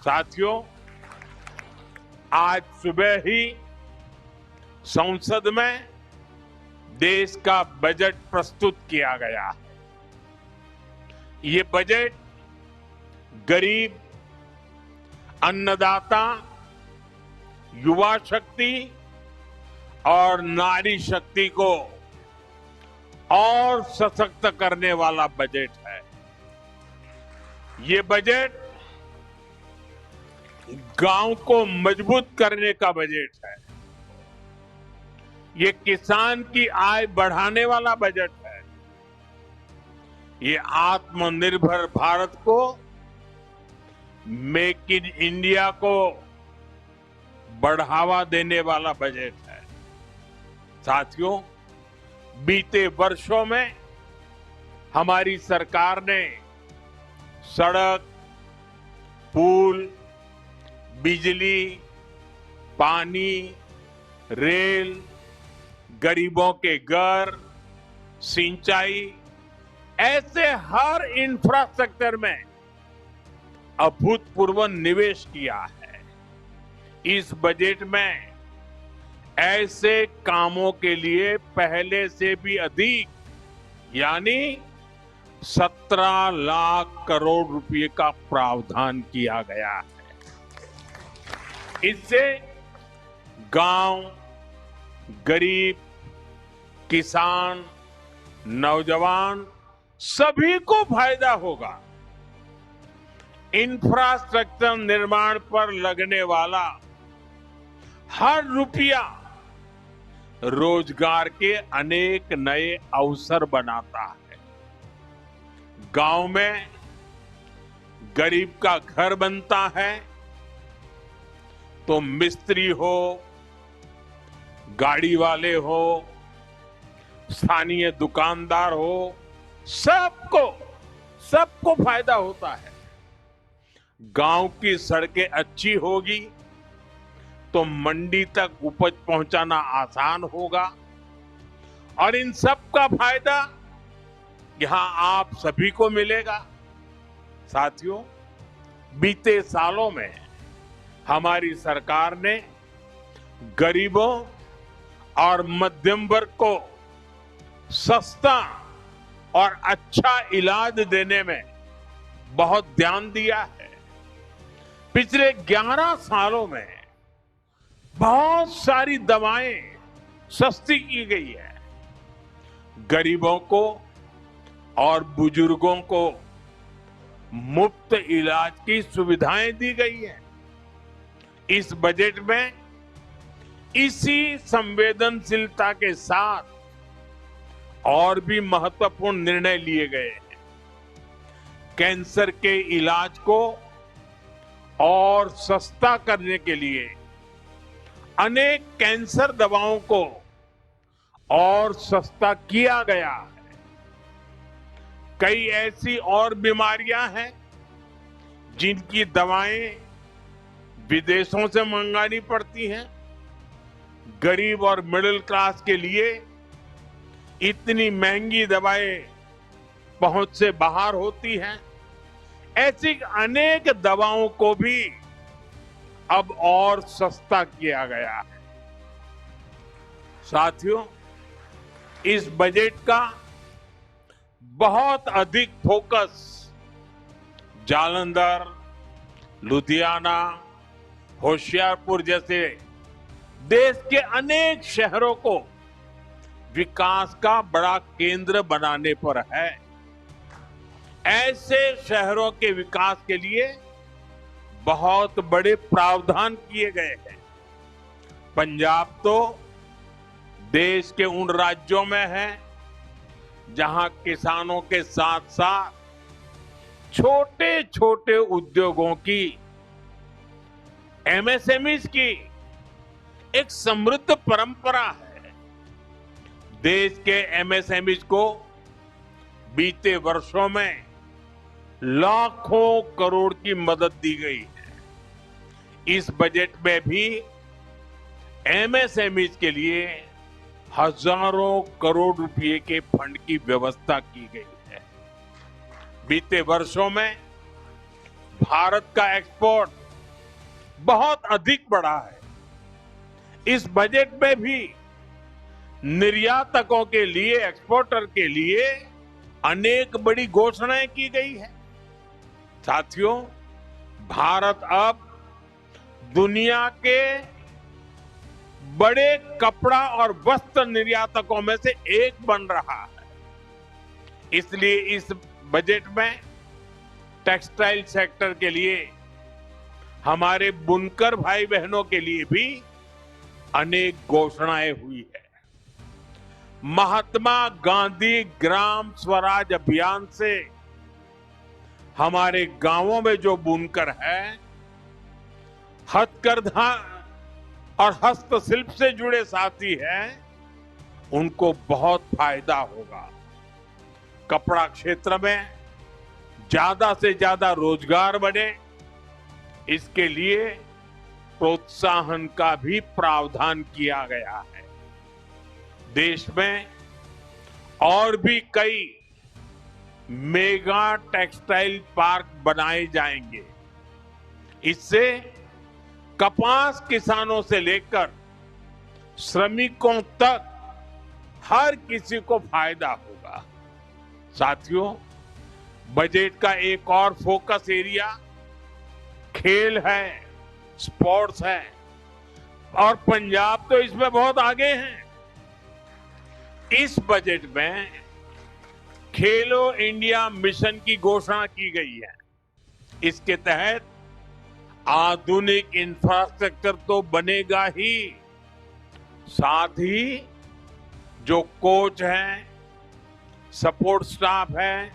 साथियों, आज सुबह ही संसद में देश का बजट प्रस्तुत किया गया। ये बजट गरीब, अन्नदाता, युवा शक्ति और नारी शक्ति को और सशक्त करने वाला बजट है। ये बजट गांव को मजबूत करने का बजट है। ये किसान की आय बढ़ाने वाला बजट है। ये आत्मनिर्भर भारत को, मेक इन इंडिया को बढ़ावा देने वाला बजट है। साथियों, बीते वर्षों में हमारी सरकार ने सड़क, पुल, बिजली, पानी, रेल, गरीबों के घर, सिंचाई, ऐसे हर इंफ्रास्ट्रक्चर में अभूतपूर्व निवेश किया है। इस बजट में ऐसे कामों के लिए पहले से भी अधिक यानी 17 लाख करोड़ रुपए का प्रावधान किया गया है। इससे गांव, गरीब, किसान, नौजवान सभी को फायदा होगा। इंफ्रास्ट्रक्चर निर्माण पर लगने वाला हर रुपया रोजगार के अनेक नए अवसर बनाता है। गांव में गरीब का घर बनता है तो मिस्त्री हो, गाड़ी वाले हो, स्थानीय दुकानदार हो, सबको फायदा होता है। गांव की सड़कें अच्छी होगी तो मंडी तक उपज पहुंचाना आसान होगा और इन सब का फायदा यहां आप सभी को मिलेगा। साथियों, बीते सालों में हमारी सरकार ने गरीबों और मध्यम वर्ग को सस्ता और अच्छा इलाज देने में बहुत ध्यान दिया है। पिछले 11 सालों में बहुत सारी दवाएं सस्ती की गई है। गरीबों को और बुजुर्गों को मुफ्त इलाज की सुविधाएं दी गई है। इस बजट में इसी संवेदनशीलता के साथ और भी महत्वपूर्ण निर्णय लिए गए हैं। कैंसर के इलाज को और सस्ता करने के लिए अनेक कैंसर दवाओं को और सस्ता किया गया है। कई ऐसी और बीमारियां हैं जिनकी दवाएं विदेशों से मंगानी पड़ती हैं। गरीब और मिडिल क्लास के लिए इतनी महंगी दवाएं पहुंच से बाहर होती हैं। ऐसी अनेक दवाओं को भी अब और सस्ता किया गया है। साथियों, इस बजट का बहुत अधिक फोकस जालंधर, लुधियाना, होशियारपुर जैसे देश के अनेक शहरों को विकास का बड़ा केंद्र बनाने पर है। ऐसे शहरों के विकास के लिए बहुत बड़े प्रावधान किए गए हैं। पंजाब तो देश के उन राज्यों में है जहां किसानों के साथ साथ छोटे छोटे उद्योगों की, एमएसएमईज की एक समृद्ध परंपरा है। देश के एमएसएमईज को बीते वर्षों में लाखों करोड़ की मदद दी गई है। इस बजट में भी एमएसएमईज के लिए हजारों करोड़ रुपए के फंड की व्यवस्था की गई है। बीते वर्षों में भारत का एक्सपोर्ट बहुत अधिक बढ़ा है। इस बजट में भी निर्यातकों के लिए, एक्सपोर्टर के लिए अनेक बड़ी घोषणाएं की गई है। साथियों, भारत अब दुनिया के बड़े कपड़ा और वस्त्र निर्यातकों में से एक बन रहा है। इसलिए इस बजट में टेक्सटाइल सेक्टर के लिए, हमारे बुनकर भाई बहनों के लिए भी अनेक घोषणाएं हुई है। महात्मा गांधी ग्राम स्वराज अभियान से हमारे गांवों में जो बुनकर है, हथकरघा और हस्तशिल्प से जुड़े साथी हैं, उनको बहुत फायदा होगा। कपड़ा क्षेत्र में ज्यादा से ज्यादा रोजगार बने, इसके लिए प्रोत्साहन का भी प्रावधान किया गया है। देश में और भी कई मेगा टेक्सटाइल पार्क बनाए जाएंगे। इससे कपास किसानों से लेकर श्रमिकों तक हर किसी को फायदा होगा। साथियों, बजट का एक और फोकस एरिया खेल है, स्पोर्ट्स है, और पंजाब तो इसमें बहुत आगे है। इस बजट में खेलो इंडिया मिशन की घोषणा की गई है। इसके तहत आधुनिक इंफ्रास्ट्रक्चर तो बनेगा ही, साथ ही जो कोच हैं, सपोर्ट स्टाफ है,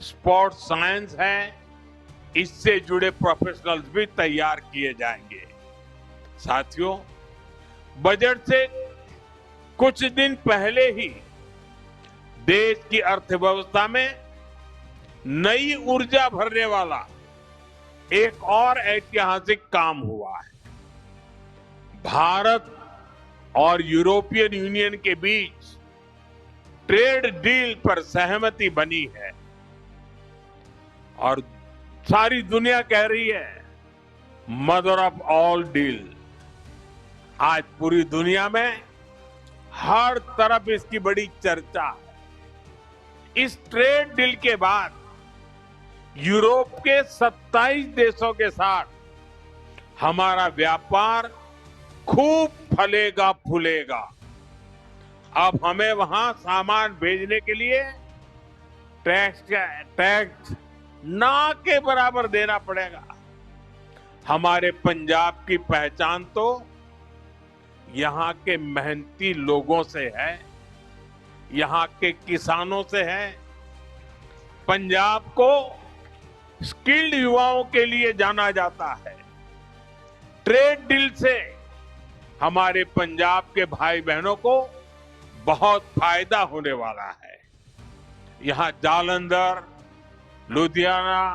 स्पोर्ट्स साइंस है, इससे जुड़े प्रोफेशनल्स भी तैयार किए जाएंगे। साथियों, बजट से कुछ दिन पहले ही देश की अर्थव्यवस्था में नई ऊर्जा भरने वाला एक और ऐतिहासिक काम हुआ है। भारत और यूरोपियन यूनियन के बीच ट्रेड डील पर सहमति बनी है और सारी दुनिया कह रही है मदर ऑफ ऑल डील। आज पूरी दुनिया में हर तरफ इसकी बड़ी चर्चा है। इस ट्रेड डील के बाद यूरोप के 27 देशों के साथ हमारा व्यापार खूब फलेगा फूलेगा। अब हमें वहां सामान भेजने के लिए टैक्स ना के बराबर देना पड़ेगा। हमारे पंजाब की पहचान तो यहां के मेहनती लोगों से है, यहां के किसानों से है। पंजाब को स्किल्ड युवाओं के लिए जाना जाता है। ट्रेड डील से हमारे पंजाब के भाई बहनों को बहुत फायदा होने वाला है। यहां जालंधर, लुधियाना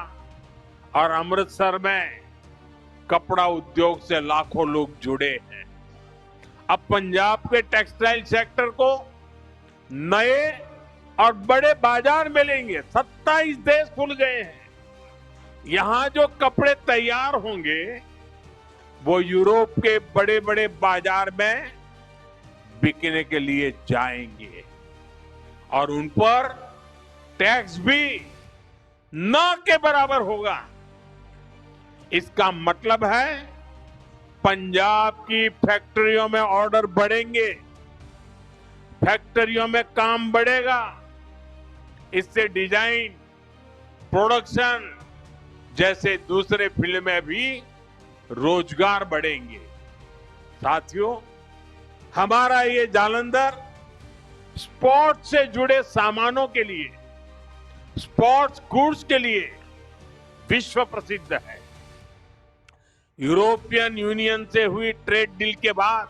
और अमृतसर में कपड़ा उद्योग से लाखों लोग जुड़े हैं। अब पंजाब के टेक्सटाइल सेक्टर को नए और बड़े बाजार मिलेंगे। 27 देश खुल गए हैं। यहां जो कपड़े तैयार होंगे वो यूरोप के बड़े बड़े बाजार में बिकने के लिए जाएंगे और उन पर टैक्स भी न के बराबर होगा। इसका मतलब है पंजाब की फैक्ट्रियों में ऑर्डर बढ़ेंगे, फैक्ट्रियों में काम बढ़ेगा। इससे डिजाइन, प्रोडक्शन जैसे दूसरे फील्ड में भी रोजगार बढ़ेंगे। साथियों, हमारा ये जालंधर स्पोर्ट्स से जुड़े सामानों के लिए, स्पोर्ट्स गुड्स के लिए विश्व प्रसिद्ध है। यूरोपियन यूनियन से हुई ट्रेड डील के बाद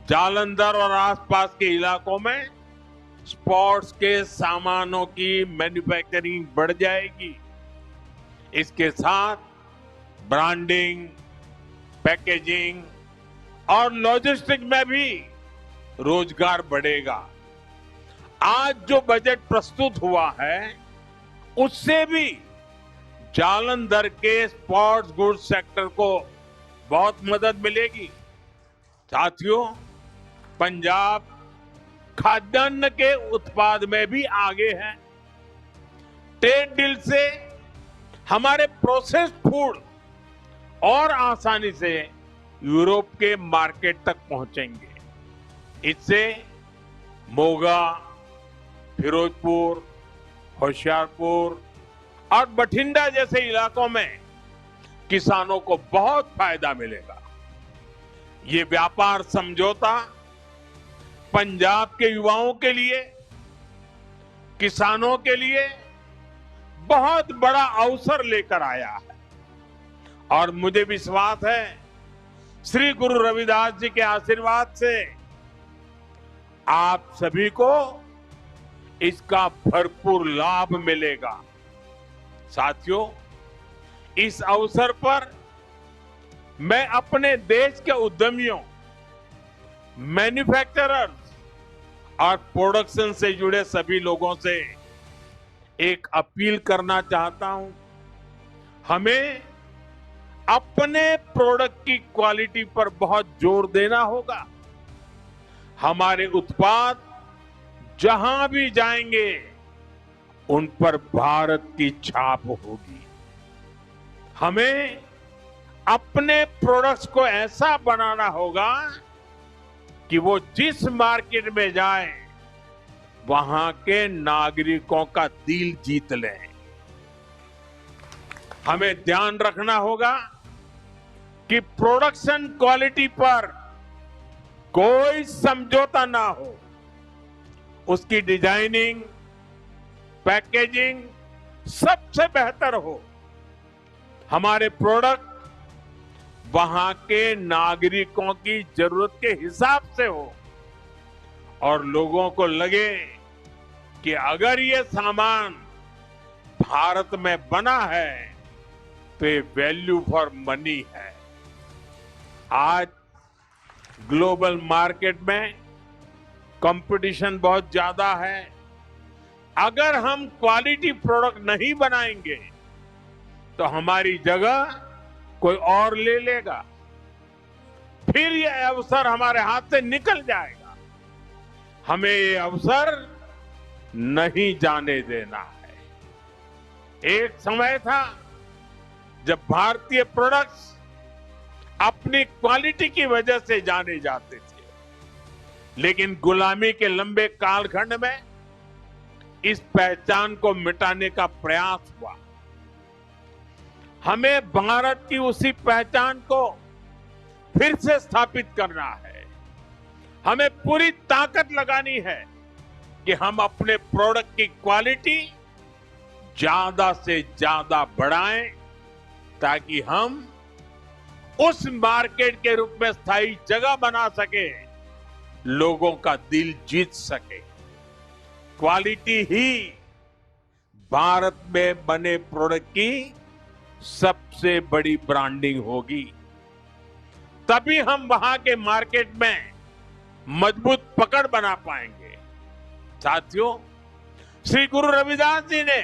जालंधर और आसपास के इलाकों में स्पोर्ट्स के सामानों की मैन्युफैक्चरिंग बढ़ जाएगी। इसके साथ ब्रांडिंग, पैकेजिंग और लॉजिस्टिक में भी रोजगार बढ़ेगा। आज जो बजट प्रस्तुत हुआ है उससे भी जालंधर के स्पोर्ट्स गुड्स सेक्टर को बहुत मदद मिलेगी। साथियों, पंजाब खाद्यान्न के उत्पाद में भी आगे है। ट्रेड डील से हमारे प्रोसेस्ड फूड और आसानी से यूरोप के मार्केट तक पहुंचेंगे। इससे मोगा, फिरोजपुर, होशियारपुर और बठिंडा जैसे इलाकों में किसानों को बहुत फायदा मिलेगा। ये व्यापार समझौता पंजाब के युवाओं के लिए, किसानों के लिए बहुत बड़ा अवसर लेकर आया है और मुझे विश्वास है श्री गुरु रविदास जी के आशीर्वाद से आप सभी को इसका भरपूर लाभ मिलेगा। साथियों, इस अवसर पर मैं अपने देश के उद्यमियों, मैन्युफैक्चरर्स और प्रोडक्शन से जुड़े सभी लोगों से एक अपील करना चाहता हूं। हमें अपने प्रोडक्ट की क्वालिटी पर बहुत जोर देना होगा। हमारे उत्पाद जहां भी जाएंगे उन पर भारत की छाप होगी। हमें अपने प्रोडक्ट्स को ऐसा बनाना होगा कि वो जिस मार्केट में जाए वहां के नागरिकों का दिल जीत लें। हमें ध्यान रखना होगा कि प्रोडक्शन क्वालिटी पर कोई समझौता ना हो। उसकी डिजाइनिंग, पैकेजिंग सबसे बेहतर हो। हमारे प्रोडक्ट वहां के नागरिकों की जरूरत के हिसाब से हो और लोगों को लगे कि अगर ये सामान भारत में बना है तो ये वैल्यू फॉर मनी है। आज ग्लोबल मार्केट में कंपटीशन बहुत ज्यादा है। अगर हम क्वालिटी प्रोडक्ट नहीं बनाएंगे तो हमारी जगह कोई और ले लेगा, फिर ये अवसर हमारे हाथ से निकल जाएगा। हमें ये अवसर नहीं जाने देना है। एक समय था जब भारतीय प्रोडक्ट्स अपनी क्वालिटी की वजह से जाने जाते थे, लेकिन गुलामी के लंबे कालखंड में इस पहचान को मिटाने का प्रयास हुआ। हमें भारत की उसी पहचान को फिर से स्थापित करना है। हमें पूरी ताकत लगानी है कि हम अपने प्रोडक्ट की क्वालिटी ज्यादा से ज्यादा बढ़ाएं ताकि हम उस मार्केट के रूप में स्थायी जगह बना सके, लोगों का दिल जीत सके। क्वालिटी ही भारत में बने प्रोडक्ट की सबसे बड़ी ब्रांडिंग होगी। तभी हम वहां के मार्केट में मजबूत पकड़ बना पाएंगे। साथियों, श्री गुरु रविदास जी ने